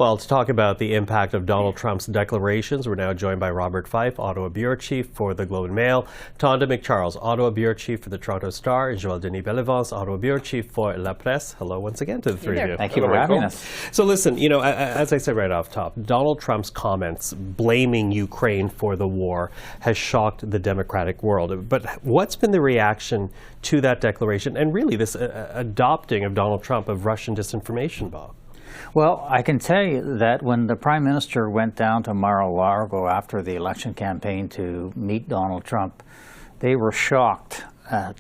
Well, to talk about the impact of Donald Trump's declarations, we're now joined by Robert Fife, Ottawa Bureau Chief for the Globe and Mail, Tonda MacCharles, Ottawa Bureau Chief for the Toronto Star, and Joël-Denis Bellavance, Ottawa Bureau Chief for La Presse. Hello once again to the three of you. Thank you for having us. So listen, you know, as I said right off top, Donald Trump's comments blaming Ukraine for the war has shocked the democratic world. But what's been the reaction to that declaration and really this adopting of Donald Trump of Russian disinformation, Bob? Well, I can tell you that when the Prime Minister went down to Mar-a-Lago after the election campaign to meet Donald Trump, they were shocked at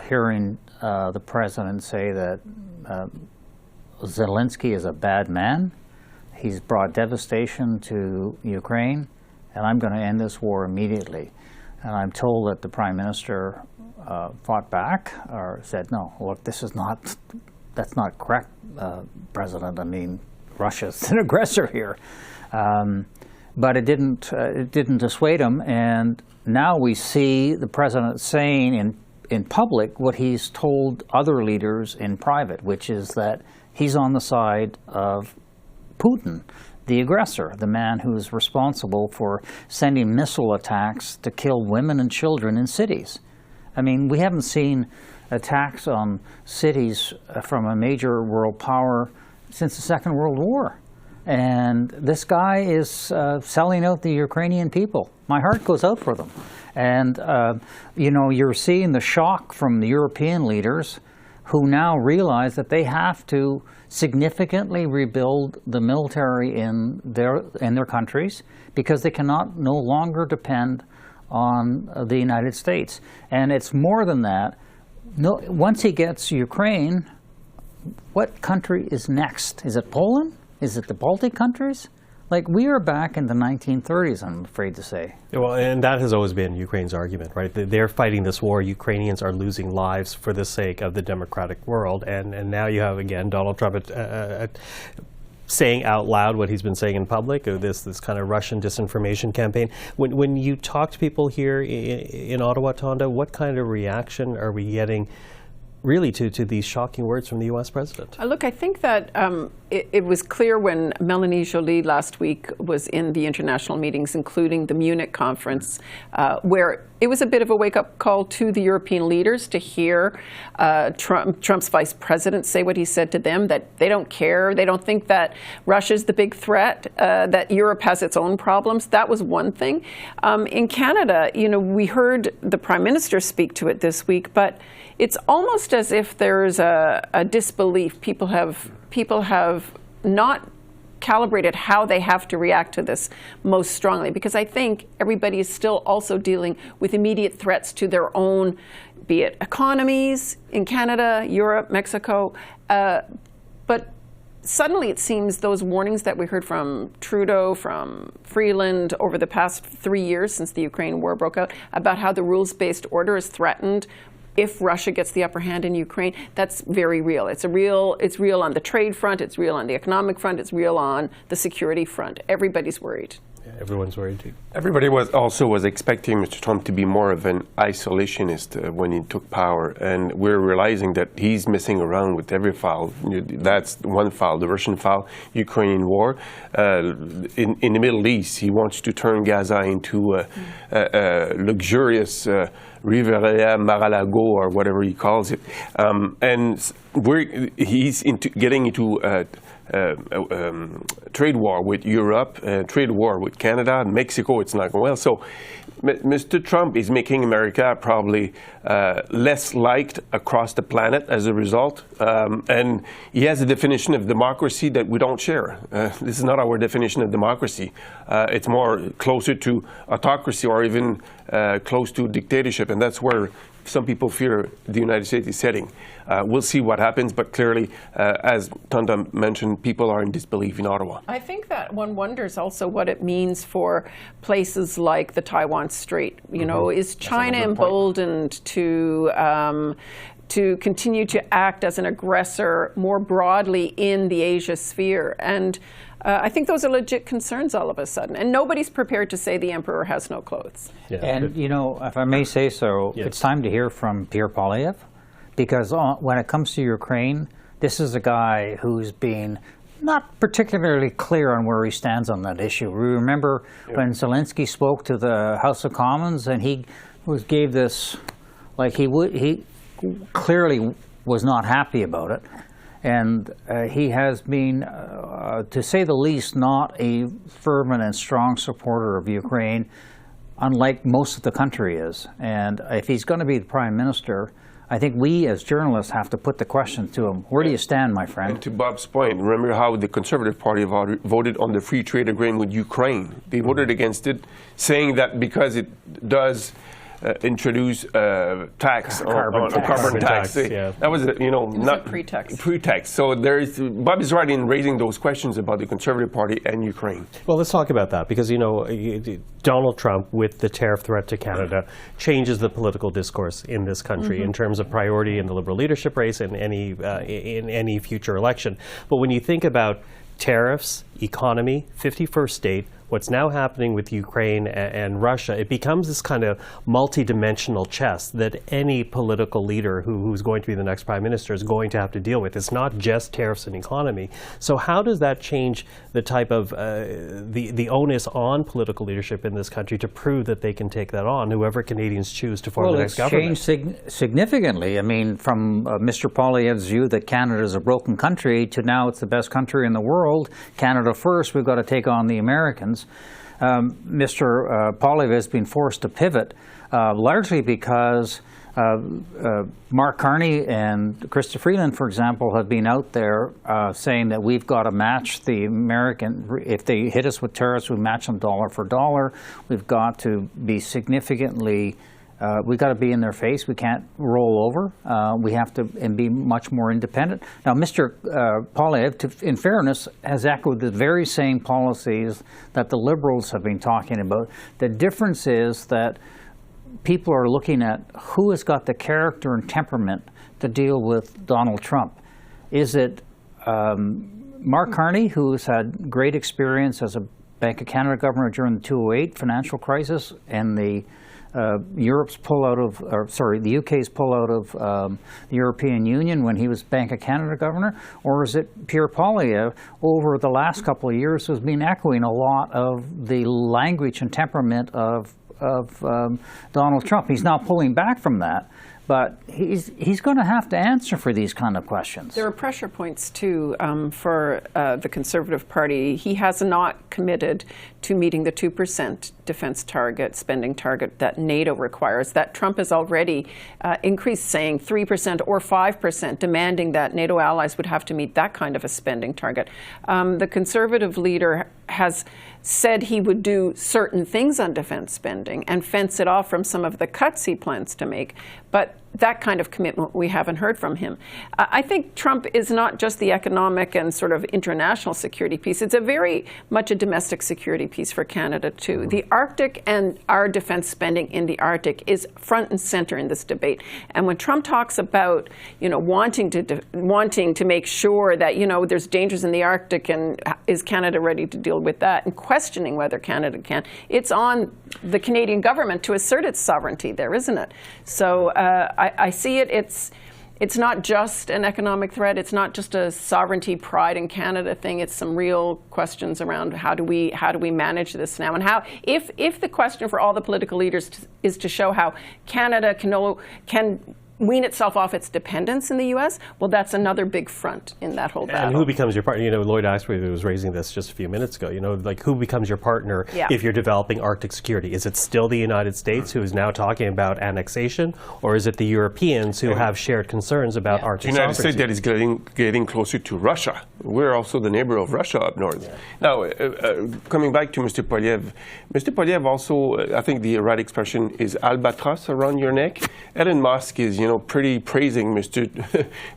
hearing the President say that Zelensky is a bad man, he's brought devastation to Ukraine, and I'm going to end this war immediately. And I'm told that the Prime Minister fought back or said, no, look, that's not correct, President. I mean, Russia's an aggressor here. But it didn't dissuade him, and now we see the President saying in public what he's told other leaders in private, which is that he's on the side of Putin, the aggressor, the man who is responsible for sending missile attacks to kill women and children in cities. I mean, we haven't seen attacks on cities from a major world power since the Second World War. And this guy is selling out the Ukrainian people. My heart goes out for them. And, you know, you're seeing the shock from the European leaders who now realize that they have to significantly rebuild the military in their countries because they cannot no longer depend on the United States. And it's more than that. No, once he gets Ukraine, what country is next? Is it Poland? Is it the Baltic countries? Like, we are back in the 1930s, I'm afraid to say. Well, and that has always been Ukraine's argument, right? They're fighting this war. Ukrainians are losing lives for the sake of the democratic world. And now you have, again, Donald Trump saying out loud what he's been saying in public, this kind of Russian disinformation campaign. When you talk to people here in Ottawa, Tonda, what kind of reaction are we getting really to these shocking words from the U.S. president? Look, I think that it was clear when Melanie Joly last week was in the international meetings, including the Munich conference, where it was a bit of a wake-up call to the European leaders to hear Trump's vice president say what he said to them, that they don't care, they don't think that Russia's the big threat, that Europe has its own problems. That was one thing. In Canada, you know, we heard the Prime Minister speak to it this week, but it's almost as if there's a disbelief. People have not calibrated how they have to react to this most strongly, because I think everybody is still also dealing with immediate threats to their own, be it economies in Canada, Europe, Mexico, but suddenly it seems those warnings that we heard from Trudeau, from Freeland over the past 3 years since the Ukraine war broke out, about how the rules-based order is threatened if Russia gets the upper hand in Ukraine, that's very real. It's real on the trade front, it's real on the economic front, it's real on the security front. Everybody's worried. Yeah, everyone's worried too. Everybody was expecting Mr. Trump to be more of an isolationist when he took power, and we're realizing that he's messing around with every file. That's one file, the Russian file, Ukrainian war. In the Middle East, he wants to turn Gaza into a luxurious Riviera Mar-a-Lago, or whatever he calls it, and he's getting into trade war with Europe, trade war with Canada, Mexico. It's not going well. So Mr. Trump is making America probably less liked across the planet as a result, and he has a definition of democracy that we don't share. This is not our definition of democracy. It's more closer to autocracy, or even close to dictatorship, and that's where some people fear the United States is heading. We'll see what happens, but clearly, as Tonda mentioned, people are in disbelief in Ottawa. I think that one wonders also what it means for places like the Taiwan Strait. You know, is China emboldened to continue to act as an aggressor more broadly in the Asia sphere? And I think those are legit concerns all of a sudden. And nobody's prepared to say the emperor has no clothes. Yeah. And, you know, if I may say so, yes, it's time to hear from Pierre Poilievre, because when it comes to Ukraine, this is a guy who's been not particularly clear on where he stands on that issue. We remember when Zelensky spoke to the House of Commons, and he gave this, like he clearly was not happy about it, and he has been, to say the least, not a fervent and strong supporter of Ukraine, unlike most of the country is. And if he's going to be the Prime Minister, I think we as journalists have to put the question to him, where do you stand, my friend? And to Bob's point, remember how the Conservative Party voted on the free trade agreement with Ukraine. They voted against it, saying that because it does introduce tax on carbon tax. Yeah. That was, not pretext. Pretext. So Bob is right in raising those questions about the Conservative Party and Ukraine. Well, let's talk about that, because Donald Trump, with the tariff threat to Canada, changes the political discourse in this country in terms of priority in the Liberal leadership race and in any future election. But when you think about tariffs, economy, 51st state, what's now happening with Ukraine and Russia, it becomes this kind of multi-dimensional chess that any political leader who's going to be the next prime minister is going to have to deal with. It's not just tariffs and economy. So how does that change the type of the onus on political leadership in this country to prove that they can take that on, whoever Canadians choose to form the next government? It's changed significantly. I mean, from Mr. Poilievre's view that Canada is a broken country to now it's the best country in the world. Canada first, we've got to take on the Americans. Mr. Poilievre has been forced to pivot, largely because Mark Carney and Chrystia Freeland, for example, have been out there saying that we've got to match the American. If they hit us with tariffs, we match them dollar for dollar. We've got to be significantly. We've got to be in their face. We can't roll over. We have to and be much more independent. Now, Mr. Poilievre, in fairness, has echoed the very same policies that the Liberals have been talking about. The difference is that people are looking at who has got the character and temperament to deal with Donald Trump. Is it Mark Carney, who's had great experience as a Bank of Canada governor during the 2008 financial crisis and the Europe's pull-out of, the UK's pull-out of the European Union when he was Bank of Canada governor, or is it Pierre Poilievre over the last couple of years who's been echoing a lot of the language and temperament of Donald Trump? He's now pulling back from that, but he's going to have to answer for these kind of questions. There are pressure points, too, for the Conservative Party. He has not committed to meeting the 2% defense target, spending target that NATO requires. That Trump has already increased, saying 3% or 5%, demanding that NATO allies would have to meet that kind of a spending target. The Conservative leader has said he would do certain things on defense spending and fence it off from some of the cuts he plans to make. But that kind of commitment we haven't heard from him. I think Trump is not just the economic and sort of international security piece. It's a very much a domestic security piece for Canada, too. The Arctic and our defense spending in the Arctic is front and center in this debate. And when Trump talks about, wanting to make sure that, there's dangers in the Arctic and is Canada ready to deal with that, and questioning whether Canada can, it's on the Canadian government to assert its sovereignty there, isn't it? So I see it. It's not just an economic threat. It's not just a sovereignty, pride in Canada thing. It's some real questions around how do we manage this now, and how if the question for all the political leaders is to show how Canada can wean itself off its dependence in the U.S., well, that's another big front in that whole battle. And who becomes your partner? Lloyd Asprey was raising this just a few minutes ago. Like who becomes your partner if you're developing Arctic security? Is it still the United States who is now talking about annexation, or is it the Europeans who have shared concerns about Arctic sovereignty? The United States that is getting closer to Russia. We're also the neighbor of Russia up north. Yeah. Now, coming back to Mr. Poilievre also, I think the right expression is albatross around your neck. Elon Musk is, pretty praising Mr.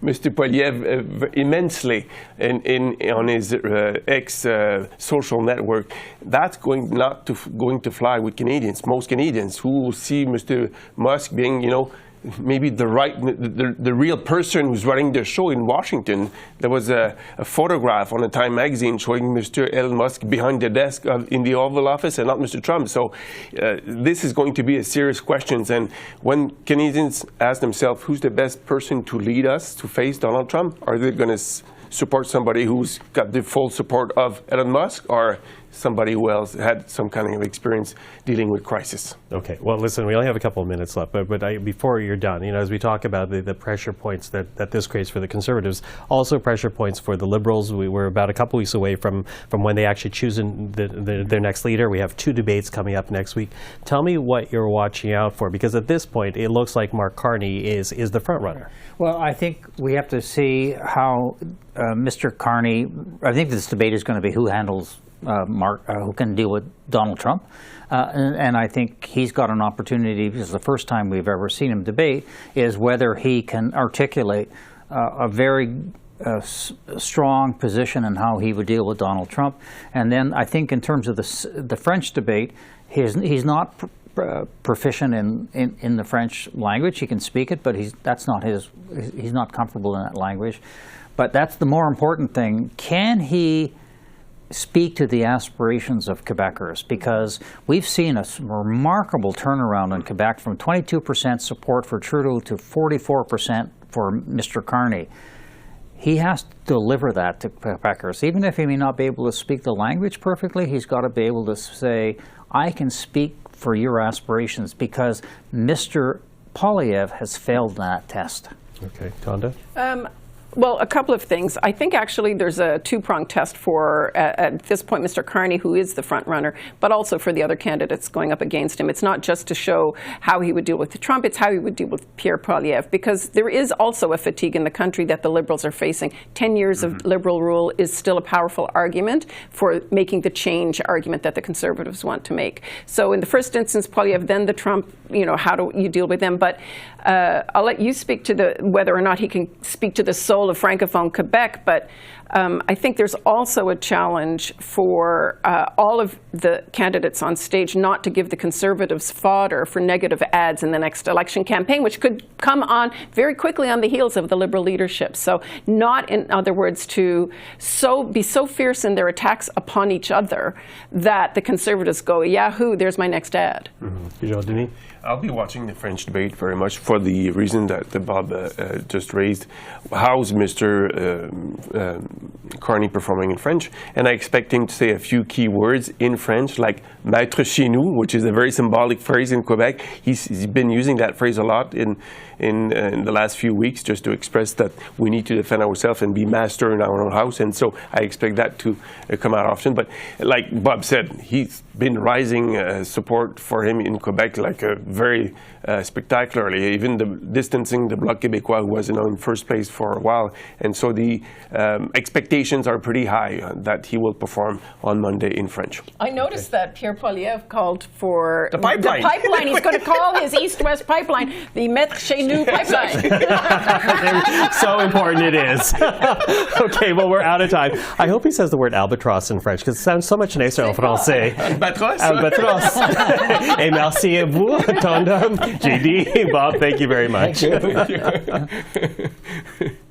Poilievre immensely on his X social network. That's going to fly with Canadians, most Canadians, who will see Mr. Musk being, maybe the real person who's running the show in Washington. There was a photograph on a Time magazine showing Mr. Elon Musk behind the desk in the Oval Office and not Mr. Trump. So this is going to be a serious question. And when Canadians ask themselves, who's the best person to lead us to face Donald Trump, are they going to support somebody who's got the full support of Elon Musk or somebody who else had some kind of experience dealing with crisis. Okay. Well, listen, we only have a couple of minutes left, but before you're done, as we talk about the pressure points that this creates for the Conservatives, also pressure points for the Liberals. We're about a couple weeks away from when they actually choose their next leader. We have 2 debates coming up next week. Tell me what you're watching out for, because at this point, it looks like Mark Carney is the front runner. Well, I think we have to see how Mr. Carney, I think this debate is going to be who handles who can deal with Donald Trump. And I think he's got an opportunity, because the first time we've ever seen him debate is whether he can articulate a very strong position in how he would deal with Donald Trump. And then I think in terms of the French debate, he's not proficient in the French language. He can speak it, but he's not comfortable in that language. But that's the more important thing. Can he speak to the aspirations of Quebecers? Because we've seen a remarkable turnaround in Quebec from 22% support for Trudeau to 44% for Mr. Carney. He has to deliver that to Quebecers. Even if he may not be able to speak the language perfectly, he's got to be able to say, I can speak for your aspirations, because Mr. Poilievre has failed that test. Okay. Tonda? Well, a couple of things. I think actually there's a two-pronged test for, at this point, Mr. Carney, who is the front runner, but also for the other candidates going up against him. It's not just to show how he would deal with Trump, it's how he would deal with Pierre Poilievre, because there is also a fatigue in the country that the Liberals are facing. 10 years of Liberal rule is still a powerful argument for making the change argument that the Conservatives want to make. So in the first instance, Poilievre, then the Trump, how do you deal with them? But I'll let you speak to whether or not he can speak to the soul of Francophone Quebec, but I think there's also a challenge for all of the candidates on stage not to give the Conservatives fodder for negative ads in the next election campaign, which could come on very quickly on the heels of the Liberal leadership. So not, in other words, to be so fierce in their attacks upon each other that the Conservatives go, yahoo, there's my next ad. Joël-Denis? I'll be watching the French debate very much for the reason that Bob just raised. How's Mr. Carney performing in French? And I expect him to say a few key words in French, like "maître chez nous," which is a very symbolic phrase in Quebec. He's been using that phrase a lot in the last few weeks, just to express that we need to defend ourselves and be master in our own house. And so I expect that to come out often. But like Bob said, he's been rising support for him in Quebec like very spectacularly, even distancing the Bloc Québécois, who was in first place for a while. And so the expectations are pretty high that he will perform on Monday in French. I noticed that Pierre Poilievre called for the pipeline. He's going to call his East-West pipeline the Maître chez nous pipeline. So important it is. Okay, well, we're out of time. I hope he says the word albatross in French, because it sounds so much nicer en français. Albatros? Albatros. Et merci à vous, Tonda, JD, Bob, thank you very much. Thank you.